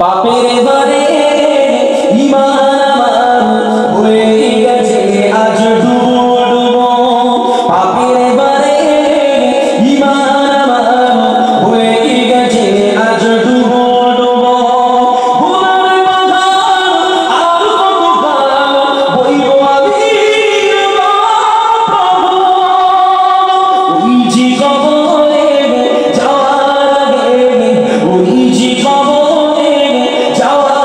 পাপের বারে ঈমান আমার হয়ে গেছে আজ ডুবো ডুবো, পাপের বারে ঈমান আমার হয়ে গেছে আজ ডুবো ডুবো। গুনার বাঁধন আর কতকাল বইব আমি প্রভু, ওই যে কবরে যাওয়ার আগে, ওই যে কবরে যাওয়ার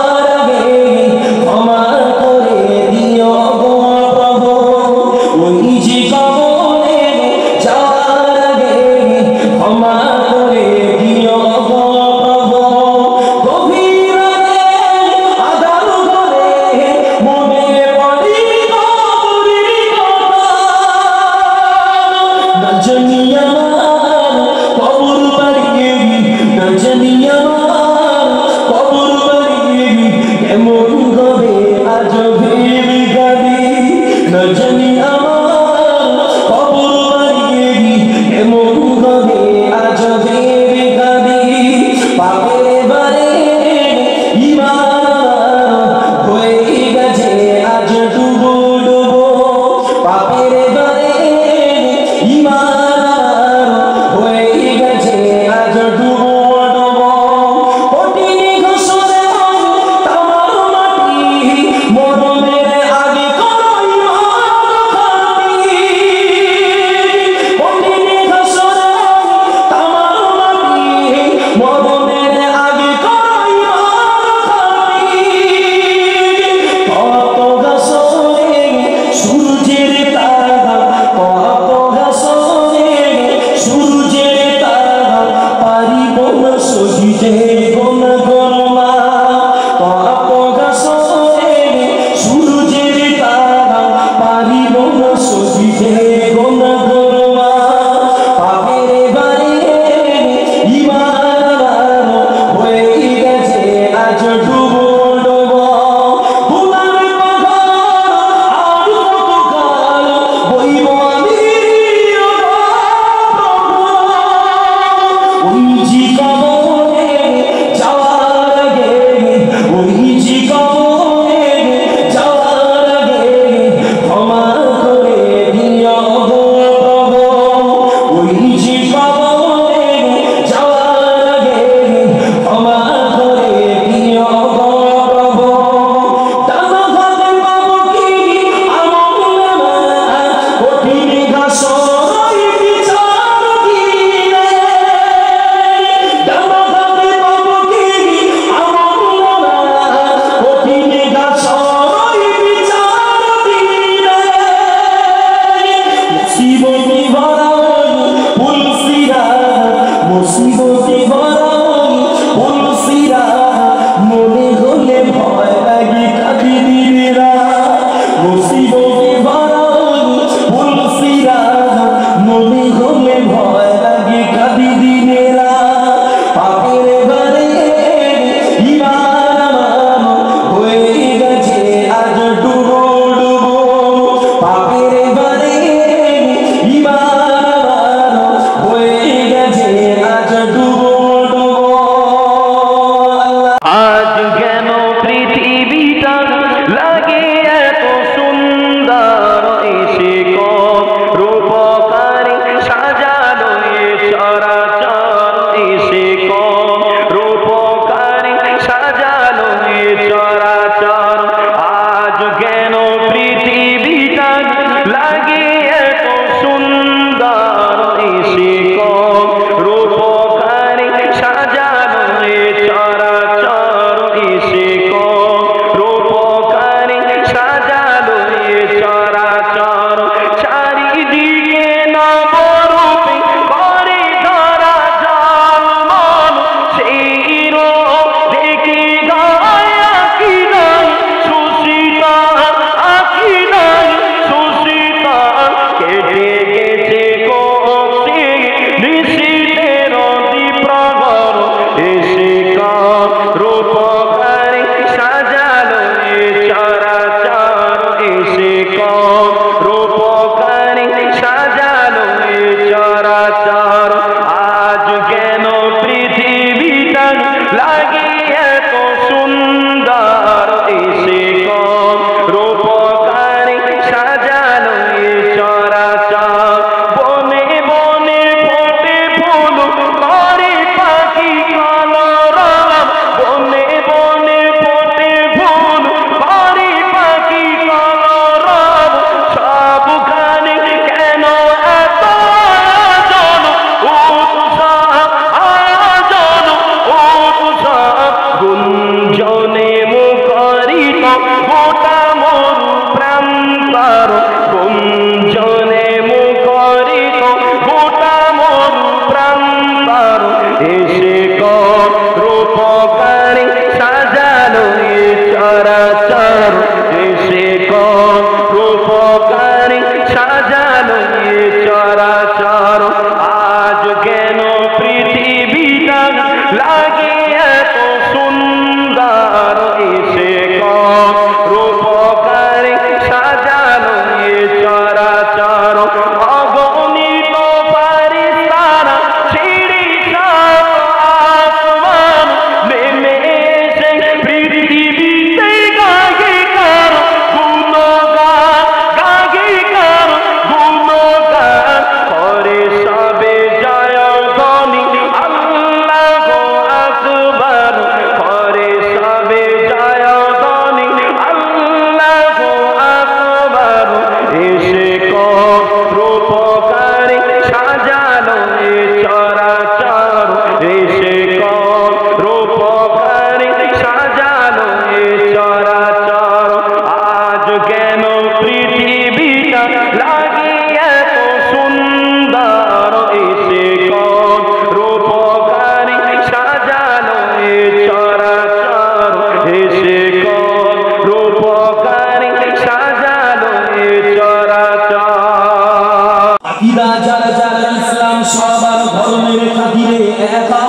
আকিদা যারা যারা ইসলাম সবার ধর্মের খাতিরে একা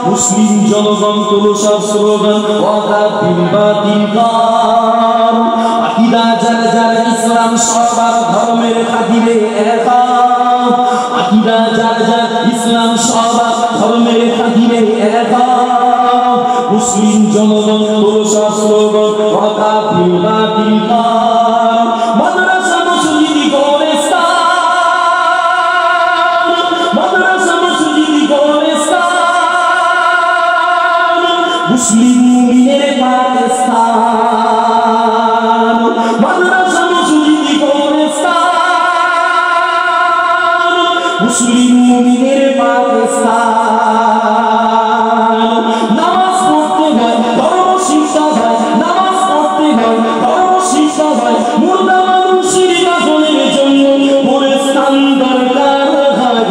মুসলিম জনগণ তুলো সব স্লোগান ওয়াদা বিল বাতিল কার আকিদা যারা যারা ইসলাম সবার ধর্মের খাতিরে একা আকিদা যারা যারা ইসলাম সবার ধর্মের খাতিরে একা মুসলিম জনগণ তুলো সব স্লোগান ওয়াদা বিল বাতিল কার মাদ্রাসা মসজিদ গোরস্তান মাদ্রাসা মসজিদ গোরস্তান মুসলিম মুমিনের পাকিস্তান মাদ্রাসা মসজিদ গোরস্তান মুসলিম মুমিনের পাকিস্তান নামাজ পড়তে হয় ধর্ম শিক্ষা হয় নামাজ পড়তে হয় ধর্ম শিক্ষা হয় মুর্দা মানুষের কাজনের জন্য গোরস্তান দরকার হয়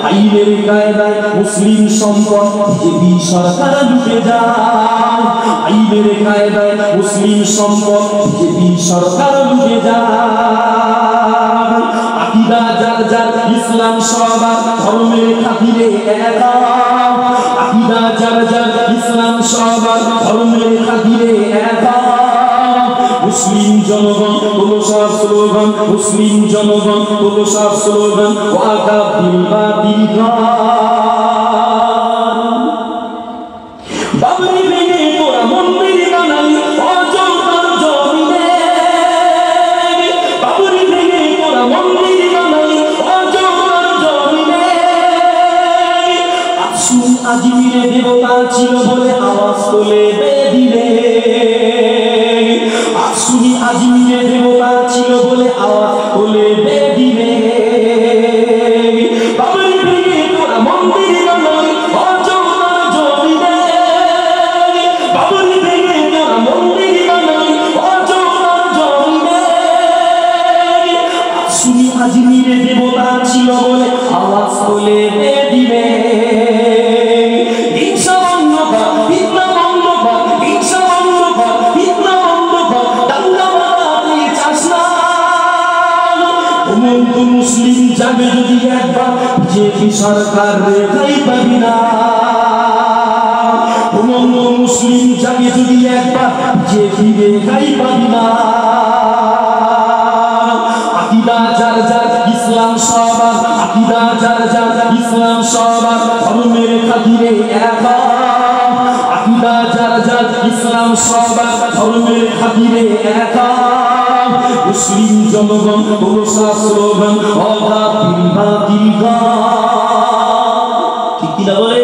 আইনের কায়দায় মুসলিম সম্পদ বিজেপি সরকার লুটে যায় আইনের কায়দায় মুসলিম সম্পদ বিজেপি সরকার লুটে যায় আকিদা যার যার ইসলাম সবার ধর্মের খাতিরে একা আকিদা যার যার ইসলাম সবার ধর্মের খাতিরে একা মুসলিম জনগণ তুলো সব স্লোগান মুসলিম জনগণ তুলো সব স্লোগান ওয়াদা বিল বাতিল বাবরি ভেঙে তোরা মন্দির বানালি অযোধ্যার জমিনে বাবরি ভেঙে তোরা মন্দির বানালি অযোধ্যার জমিনে আসুন আজমিরে দেবতা ছিল বলে আওয়াজ তোলে বেদিলে আসুনি আজমিরে দেবতা ছিল বলে আওয়াজ তোলে বেদিলে বাবরি ভেঙে তোরা মন্দির বানালি অযোধ্যার জমিনে বাবরি ভেঙে তোরা মন্দির বানালি অযোধ্যার জমিনে আসুনি আজমিরে দেবতা ছিল বলে আওয়াজ তোলে বেদিলে হিংসা বন্ধ কর ফিতনা বন্ধ কর হিংসা বন্ধ কর ফিতনা বন্ধ কর দাঙ্গা বাঁধাতে চাস না ঘুমন্ত মুসলিম যাবে যদি একবার বিজেপি সরকার রেখাই পাবি না ঘুমন্ত মুসলিম যাবে যদি একবার বিজেপি রেখাই পাবি না আকিদা যার যার ইসলাম সবার আকিদা যার যার ইসলাম সবার ধর্মের খাতিরে একা আকিদা যার যার ইসলাম সবার ধর্মের খাতিরে একা মুসলিম জনগণ তুলো সব স্লোগান ওয়াদা বিল বাতিল ঠিক কি না বলে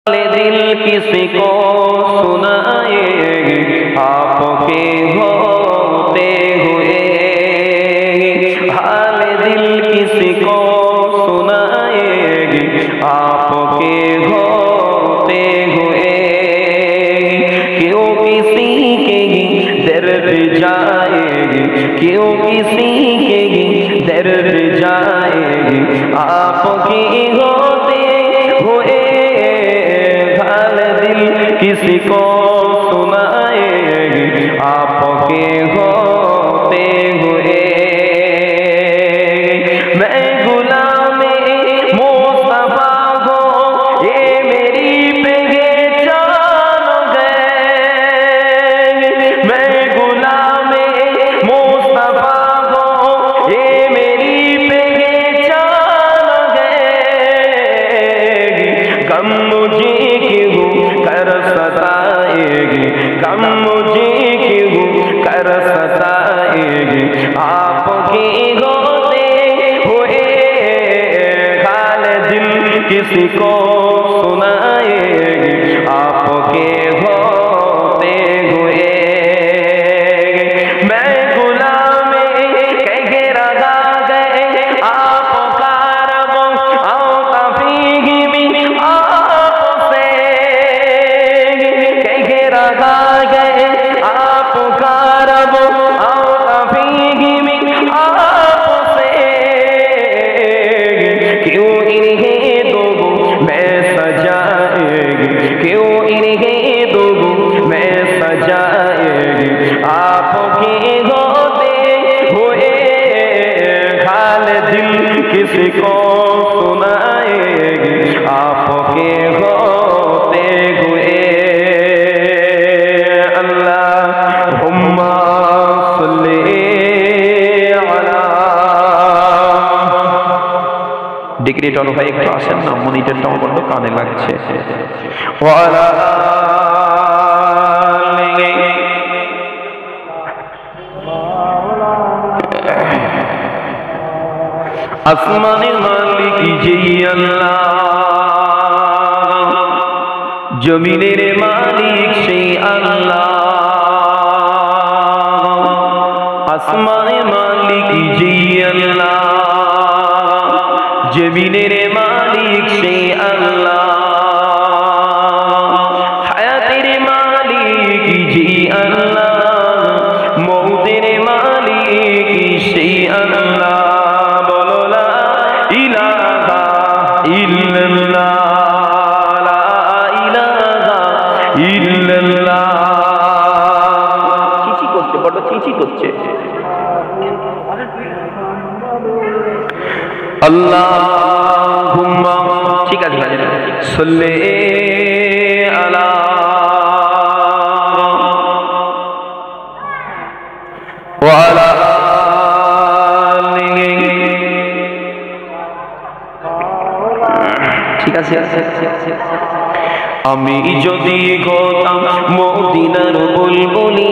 दिल किसी को सुनाएगी आपके होते हुए हाल दिल किसी को सुनाएगी आपके होते हुए क्यों किसी के दर्द जाएगी क्यों किसी के दर्द जाएगी आपके होते हुए किसी को सुनाएगी आपके होते हुए मैं गुलाम मुस्तफा को ये मेरी पहचान गए मैं गुलाम मुस्तफा को ये मेरी पहचान गए गम मुझे क्यों कर सताएगी कम मुझे क्यों कर सताएगी आपके होते हुए हाल दिल किसी को सुनाएगी आपके होते हुए मैं गुलाम कह रहा गए आपका रब आओ तफीगी भी आपसे कह रहा गए आपका रब आओ तफीगी भी आपसे क्यों इन्हें दो मैं किसको सुनाएगी आपके होते हुए। अल्लाहुम्मा सल्ली अला। ডিগ্রিটার ভাই একটু আসেন না, মনিটরটাও বন্ধ, কানে লাগছে। ওয়ালা আসমানের মালিক যেই আল্লাহ, জমিনের মালিক সেই আল্লাহ। আসমানের মালিক যেই আল্লাহ, জমিনের মালিক সেই আল্লাহ। হায়াতের মালিক যেই আল্লাহ, মৌতের মালিক সেই আল্লাহ। আল্লাহুম্মা, ঠিক আছে ভাই, সাল্লি আলা। ওয়া আলা আলিহি। ঠিক আছে। আমি যদি হতাম মদিনার বুলবুলি,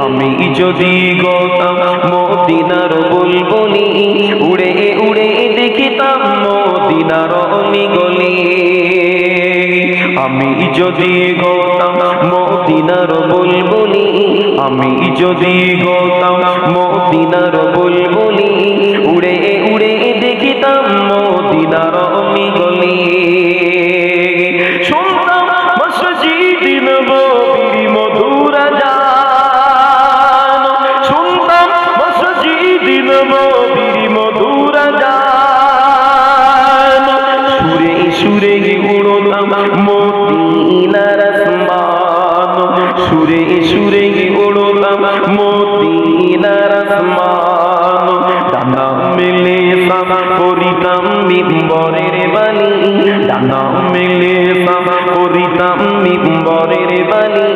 আমি যদি হতাম মদিনার বুলবুলি, উড়ে উড়ে দেখিতাম মদিনার অলিগলি। আমি যদি হতাম মদিনার বুলবুলি, আমি যদি হতাম মদিনার বুলবুলি, উড়ে উড়ে দেখিতাম মদিনার অলিগলি। শুনতাম মসজিদ নববীর মধুর আযান, শুনতাম মসজিদ নববীর মধুর আযান। সুরে সুরে উড়তাম মদিনার আসমান, সুরে সুরে উড়তাম মদিনার আসমান। ডানা মেলে সাম করিতাম মিম্বরের বাণী, ডানা মেলে সাম করিতাম মিম্বরের বাণী।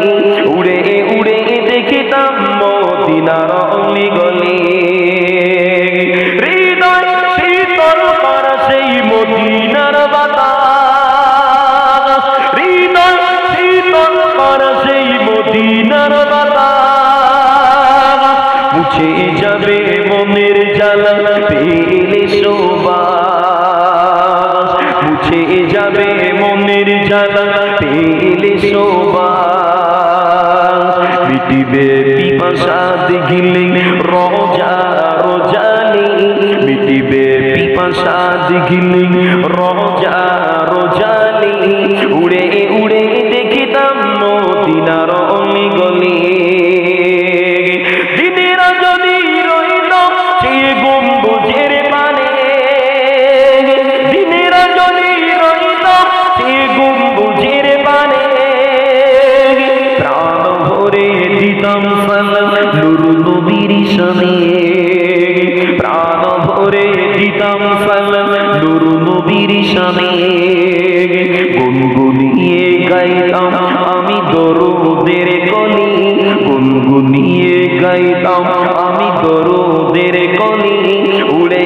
উড়ে উড়ে দেখিতাম মদিনার অলিগলি। হৃদয় শীতল করা সেই মদিনার বাতাস, হৃদয় শীতল করা সেই মদিনার বাতাস। মুছে যাবে মনের জ্বালা পেলে সুবাস, মুছে যাবে মনের জ্বালা পেলে সুবাস। মিটিবে পিপাসা দিঘিলে রোজা রোজালি, মিটিবে পিপাসা দিঘিলে রোজা রোজালি। উড়ে উড়ে দেখিতাম মদিনার অলিগলি। দিনের যদি রইল সে গম্বুজের পানে, দিনের যদি রইল সে গম্বুজের পানে। প্রাণ ভরে দিতাম সালাম নূর নবীর শানে, প্রাণ ভরে দিতাম সালাম নূর নবীর শানে। গুনগুনিয়ে গাইতাম আমি দরুদের কলি, গুনগুনিয়ে গাইতাম আমি দরুদের কলি। উড়ে